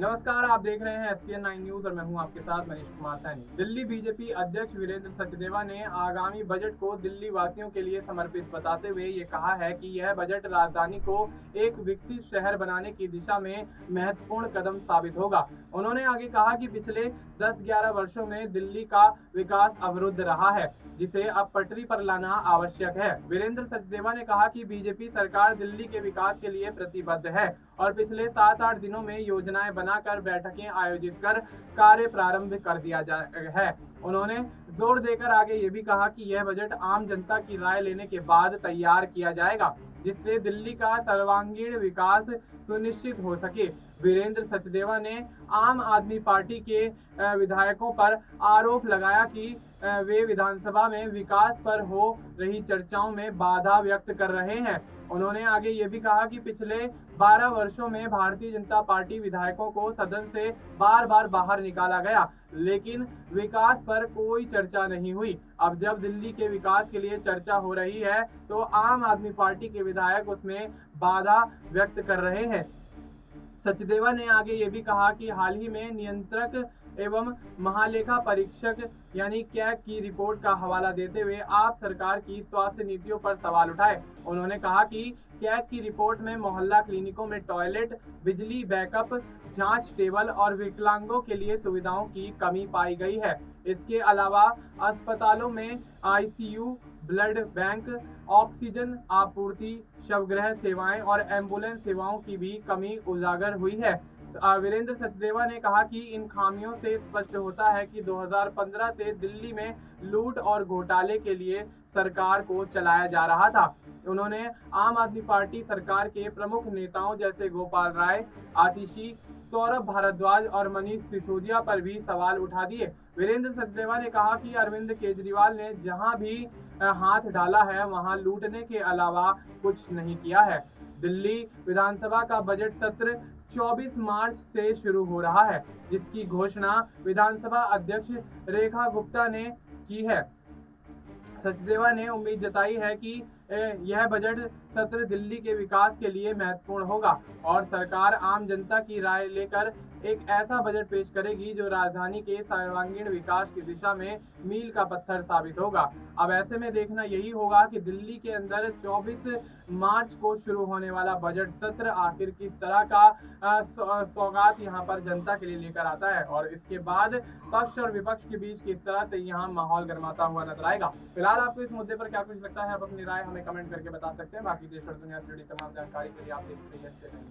नमस्कार, आप देख रहे हैं SPN 9 न्यूज और मैं हूं आपके साथ मनीष कुमार सैनी। दिल्ली बीजेपी अध्यक्ष वीरेंद्र सचदेवा ने आगामी बजट को दिल्ली वासियों के लिए समर्पित बताते हुए ये कहा है कि यह बजट राजधानी को एक विकसित शहर बनाने की दिशा में महत्वपूर्ण कदम साबित होगा। उन्होंने आगे कहा कि पिछले 10-11 वर्षों में दिल्ली का विकास अवरुद्ध रहा है, जिसे अब पटरी पर लाना आवश्यक है। वीरेंद्र सचदेवा ने कहा कि बीजेपी सरकार दिल्ली के विकास के लिए प्रतिबद्ध है और पिछले 7-8 दिनों में योजनाएं बनाकर बैठकें आयोजित कर कार्य प्रारंभ कर दिया है। उन्होंने जोर देकर आगे ये भी कहा कि यह बजट आम जनता की राय लेने के बाद तैयार किया जाएगा, जिससे दिल्ली का सर्वांगीण विकास सुनिश्चित हो सके। वीरेंद्र सचदेवा ने आम आदमी पार्टी के विधायकों पर आरोप लगाया कि वे विधानसभा में विकास पर हो रही चर्चाओं में बाधा व्यक्त कर रहे हैं। उन्होंने आगे ये भी कहा कि पिछले 12 वर्षों में भारतीय जनता पार्टी विधायकों को सदन से बार बार बाहर निकाला गया, लेकिन विकास पर कोई चर्चा नहीं हुई। अब जब दिल्ली के विकास के लिए चर्चा हो रही है तो आम आदमी पार्टी के विधायक उसमें बाधा व्यक्त कर रहे हैं। सचदेवा ने आगे ये भी कहा कि हाल ही में नियंत्रक एवं महालेखा परीक्षक यानी कैग की रिपोर्ट का हवाला देते हुए आप सरकार की स्वास्थ्य नीतियों पर सवाल उठाए। उन्होंने कहा कि कैग की रिपोर्ट में मोहल्ला क्लिनिकों में टॉयलेट, बिजली बैकअप, जांच टेबल और विकलांगों के लिए सुविधाओं की कमी पाई गई है। इसके अलावा अस्पतालों में ICU, ब्लड बैंक, ऑक्सीजन आपूर्ति, शवगृह सेवाएं और एम्बुलेंस सेवाओं की भी कमी उजागर हुई है। वीरेंद्र सचदेवा ने कहा कि इन खामियों से स्पष्ट होता है कि 2015 से दिल्ली में लूट और घोटाले के लिए सरकार को चलाया जा रहा था। उन्होंने आम आदमी पार्टी सरकार के प्रमुख नेताओं जैसे गोपाल राय, आतिशी, सौरभ भारद्वाज और मनीष सिसोदिया पर भी सवाल उठा दिए। वीरेंद्र सचदेवा ने कहा कि अरविंद केजरीवाल ने जहां भी हाथ डाला है वहां लूटने के अलावा कुछ नहीं किया है। दिल्ली विधानसभा का बजट सत्र 24 मार्च से शुरू हो रहा है, जिसकी घोषणा विधानसभा अध्यक्ष रेखा गुप्ता ने की है। सचदेवा ने उम्मीद जताई है कि यह बजट सत्र दिल्ली के विकास के लिए महत्वपूर्ण होगा और सरकार आम जनता की राय लेकर एक ऐसा बजट पेश करेगी जो राजधानी के सर्वांगीण विकास की दिशा में मील का पत्थर साबित होगा। अब ऐसे में देखना यही होगा कि दिल्ली के अंदर 24 मार्च को शुरू होने वाला बजट सत्र आखिर किस तरह का सौगात यहाँ पर जनता के लिए लेकर आता है और इसके बाद पक्ष और विपक्ष के बीच किस तरह से यहाँ माहौल गर्माता हुआ नजर आएगा। फिलहाल आपको इस मुद्दे पर क्या कुछ लगता है, आप अपनी राय हमें कमेंट करके बता सकते हैं। बाकी देश और दुनिया से जुड़ी तमाम जानकारी के लिए आप देखते रहिए।